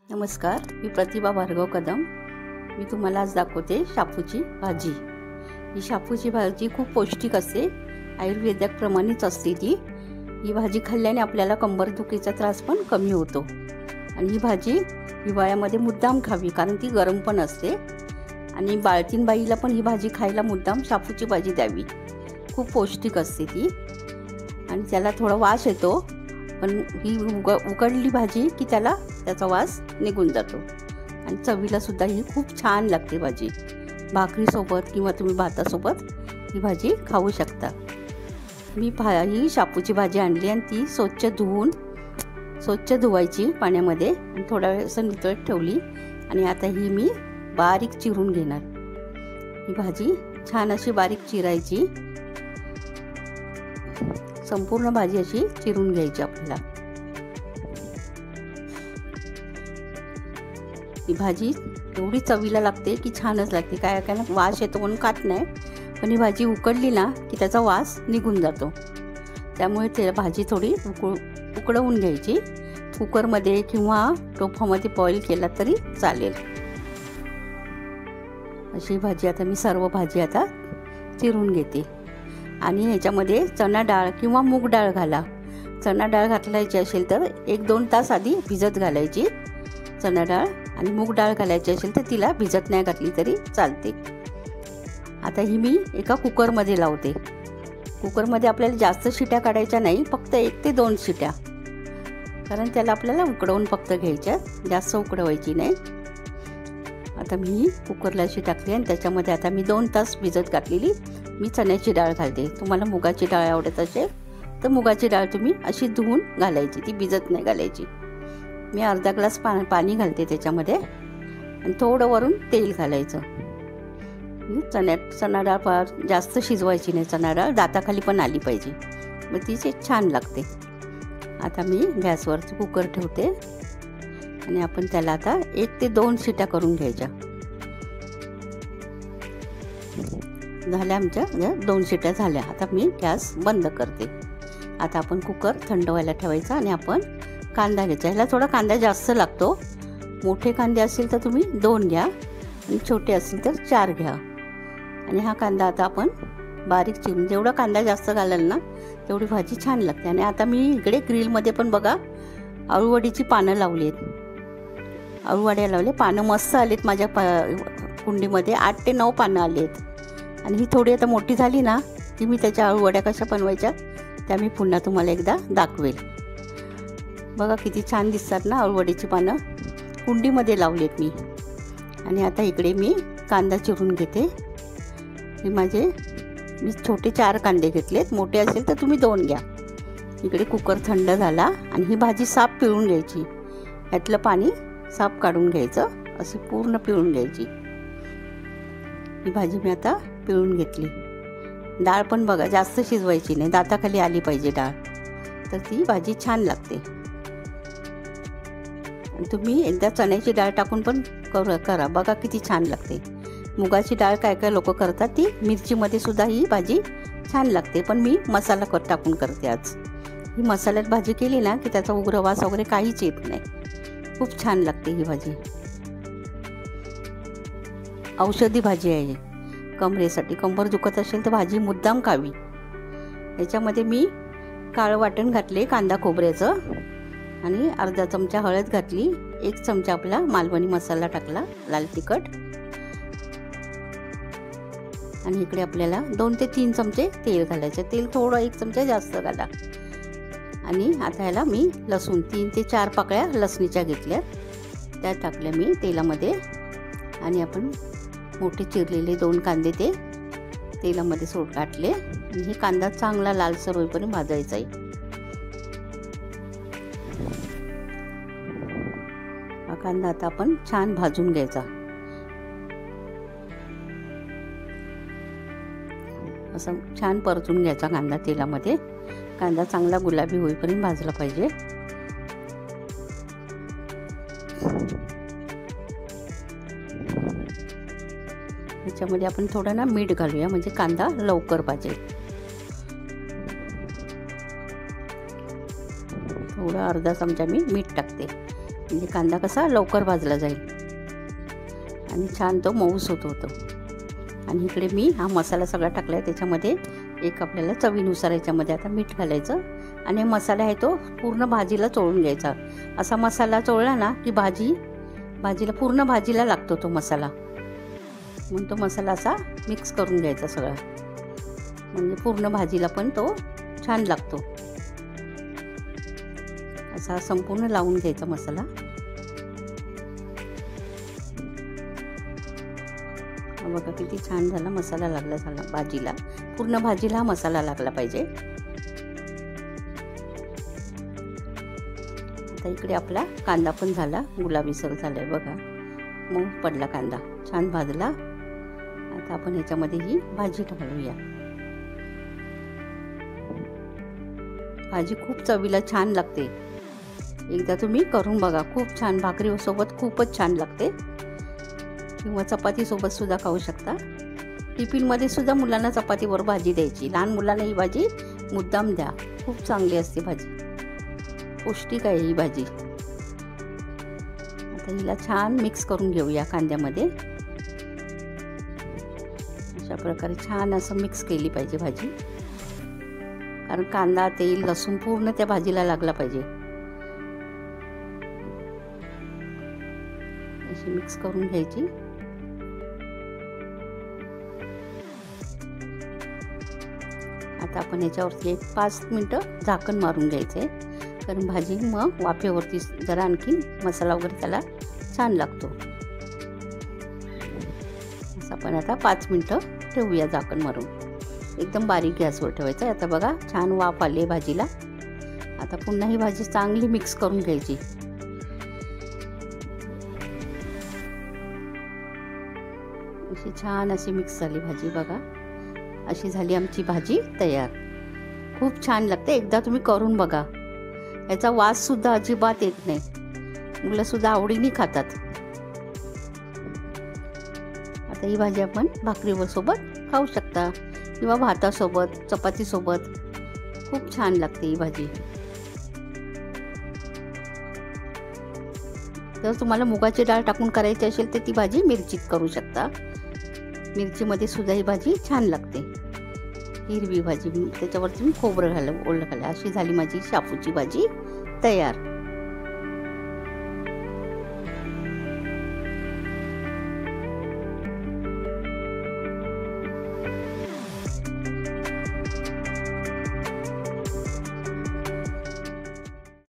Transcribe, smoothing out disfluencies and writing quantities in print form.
नमस्कार, मी प्रतिभा भार्गव कदम। मी तुम्हाला आज दाखवते शापूची भाजी। ही शापूची भाजी खूप पौष्टिक असते, आयुर्वेदाप्रमाणेच असते ती। ही भाजी खाल्ल्याने आपल्याला कंबरदुखीचा त्रास पण कमी होतो आणि ही भाजी हिवाळ्यामध्ये मुद्दाम खावी, कारण ती गरम पण असते आणि बाळतीन बाईला पण ही भाजी खायला मुद्दाम शापूची भाजी द्यावी। खूप पौष्टिक असते ती आणि त्याला थोडा वास येतो, पण ही उकडली भाजी की त्याचा वास निघून जातो आणि चवीला सुद्धा ही खूप छान लागते भाजी। भाकरीसोबत किंवा तुम्ही भातासोबत ही भाजी खाऊ शकता। मी ही शापूची भाजी आणली आणि ती स्वच्छ धुवायची पाण्यामध्ये आणि थोडा वेळ असं नितळत ठेवली आणि आता ही मी बारीक चिरून घेणार। ही भाजी छान अशी बारीक चिरायची, संपूर्ण भाजी अशी चिरून घ्यायची आपल्याला। ही भाजी एवढी चवीला लागते की छानच लागते। काय वास येतो म्हणून खात नाही, पण ही भाजी उकडली ना की त्याचा वास निघून जातो, त्यामुळे ते भाजी थोडी उकडवून घ्यायची। कुकरमध्ये किंवा टोपामध्ये बॉईल केला तरी चालेल। अशी भाजी आता मी सर्व भाजी आता चिरून घेते आणि ह्याच्यामध्ये चणा डाळ किंवा मूग डाळ घाला। चणा डाळ घालायची असेल तर 1-2 तास आधी भिजत घालायची चणा डाळ, आणि मूग डाळ घालायची असेल तर तिला भिजत नाही घातली तरी चालते। आता ही मी एका कुकरमध्ये लावते। कुकरमध्ये आपल्याला जास्त शिट्या काढायच्या नाही, फक्त 1 ते 2 शिट्या, कारण त्याला आपल्याला उकडवून फक्त घ्यायच्या, जास्त उकडवायची नाही। आता मी कुकरला अशी टाकली आणि त्याच्यामध्ये आता मी 2 तास भिजत घातलेली मी चण्याची डाळ घालते। तुम्हाला मुगाची डाळ आवडत असेल तर मुगाची डाळ तुम्ही अशी धुवून घालायची, ती भिजत नाही घालायची। मी अर्धा ग्लास पाणी घालते त्याच्यामध्ये आणि थोडं वरून तेल घालायचं। चणा डाळ फार जास्त शिजवायची नाही, चणा डाळ दाताखाली पण आली पाहिजे, मग तिचे छान लागते। आता मी गॅसवर कुकर ठेवते आणि आपण त्याला आता 1 ते 2 शिट्या करून घ्यायच्या। झाल्या आमच्या 2 शिट्या झाल्या। आता मी गॅस बंद करते। आता आपण कुकर थंड व्हायला ठेवायचा आणि आपण कांदा घ्यायचा। ह्याला थोडा कांदा जास्त लागतो, मोठे कांदे असतील तर तुम्ही 2 घ्या आणि छोटे असतील तर 4 घ्या। आणि हा कांदा आता आपण बारीक चिरून, जेवढा कांदा जास्त घालाल ना तेवढी भाजी छान लागते। आणि आता मी इकडे ग्रिलमध्ये पण बघा अळूवडीची पानं लावली आहेत, अळूवड्या लावले, पानं मस्त आलेत माझ्या कुंडीमध्ये। 8 ते 9 पानं आलेत आणि ही थोडी आता मोठी झाली ना की मी त्याच्या अळूवड्या कशा बनवायच्या त्या मी पुन्हा तुम्हाला एकदा दाखवेल। बघा किती छान दिसतात ना अळूवडीची पानं, कुंडीमध्ये लावलेत मी। आणि आता इकडे मी कांदा चिरून घेते। मी छोटे 4 कांदे घेतलेत, मोठे असेल तर तुम्ही 2 घ्या। इकडे कुकर थंड झाला आणि ही भाजी साफ पिळून घ्यायची, यातलं पाणी साफ काढून घ्यायचं, अशी पूर्ण पिळून घ्यायची। ही भाजी मी आता पिळून घेतली। डाळ पण बघा जास्त शिजवायची नाही, दाताखाली आली पाहिजे डाळ, तर ती भाजी छान लागते। आणि तुम्ही एकदा चण्याची डाळ टाकून पण करा, बघा किती छान लागते। मुगाची डाळ काय लोक करतात, ती मिरचीमध्ये सुद्धा ही भाजी छान लागते, पण मी मसाला टाकून करते आज। ही मसाल्यात भाजी केली ना की त्याचा उग्र वास वगैरे काहीच येत नाही, खूप छान लागते ही भाजी। औषधी भाजी आहे, कमरेसाठी, कंबर दुखत असेल तर भाजी मुद्दाम खावी। याच्यामध्ये मी काळं वाटण घातले कांदा खोबऱ्याचं आणि अर्धा चमचा हळद घातली, 1 चमचा आपला मालवणी मसाला टाकला, लाल तिखट, आणि इकडे आपल्याला 2 ते 3 चमचे तेल घालायचे। तेल थोडं 1 चमचा जास्त घाला। आणि आता ह्याला मी लसूण 3 ते 4 पाकळ्या लसणीच्या घेतल्या, त्या टाकल्या मी तेलामध्ये। आणि आपण मोठे चिरलेले 2 कांदे ते तेलामध्ये घातले आणि हे कांदा चांगला लालसर होईपर्यंत भाजायचा आहे। हा कांदा आता आपण छान भाजून घ्यायचा, असं छान परतून घ्यायचा कांदा तेलामध्ये। कांदा चांगला गुलाबी होईपर्यंत भाजला पाहिजे। याच्यामध्ये आपण थोडं ना मीठ घालूया, म्हणजे कांदा लवकर भाजेल। थोडा अर्धा चमचा मी मीठ टाकते म्हणजे कांदा कसा लवकर भाजला जाईल आणि छान तो मऊस होतो. आणि इकडे मी हा मसाला सगळा टाकला आहे. त्याच्यामध्ये एक आपल्याला चवीनुसार याच्यामध्ये आता मीठ घालायचं आणि मसाला आहे तो पूर्ण भाजीला चोळून घ्यायचा. असा मसाला चोळला ना की भाजीला पूर्ण भाजीला लागतो तो मसाला. म्हणून तो मसाला असा मिक्स करून घ्यायचा सगळा, म्हणजे पूर्ण भाजीला पण तो छान लागतो. असा संपूर्ण लावून घ्यायचा मसाला. बघा किती छान झाला मसाला लागला भाजीला. पूर्ण भाजीला हा मसाला लागला पाहिजे. आता इकडे आपला कांदा पण झाला, गुलाबीसर झालाय बघा, मऊ पडला कांदा, छान भाजला. आता आपण ह्याच्यामध्ये ही भाजी घालूया. भाजी खूप चवीला छान लागते. एकदा तुम्ही करून बघा, खूप छान. भाकरी सोबत खूपच छान लागते किंवा चपाती सोबत सुद्धा खाऊ शकता. टिफिनमध्ये सुद्धा मुलांना चपातीवर भाजी द्यायची. लहान मुलांना ही भाजी मुद्दाम द्या, खूप चांगली असते भाजी, पौष्टिक आहे ही भाजी. आता हिला छान मिक्स करून घेऊया कांद्यामध्ये. अशा प्रकारे छान असं मिक्स केली पाहिजे भाजी, कारण कांदा, तेल, लसूण पूर्ण त्या भाजीला लागला पाहिजे. अशी मिक्स करून घ्यायची. आता आपण याच्यावरती एक 5 मिनटं झाकण मारून घ्यायचं आहे, कारण भाजी मग वाफेवरती जरा आणखी मसाला वगैरे त्याला छान लागतो. असं आपण आता 5 मिनटं ठेवूया झाकण मारून. एकदम बारीक गॅसवर ठेवायचं. आता बघा छान वाफ आली आहे भाजीला. आता पुन्हा ही भाजी चांगली मिक्स करून घ्यायची. अशी छान अशी मिक्स झाली भाजी बघा. अशी झाली आमची भाजी तयार. खूप छान लागते. एकदा तुम्ही करून बघा. याचा वास सुद्धा अजिबात येत नाही. मुलं सुद्धा आवडीने खातात. आता ही भाजी आपण भाकरीवर सोबत खाऊ शकता किंवा भातासोबत, चपातीसोबत. खूप छान लागते ही भाजी. जर तुम्हाला मुगाची डाळ टाकून करायची असेल तर ती भाजी मिरचीत करू शकता. मिरचीमध्ये सुद्धा ही भाजी छान लागते. हिरवी भाजी, त्याच्यावरती मी खोबरं ओलं घाला. अशी झाली माझी शापूची भाजी तयार.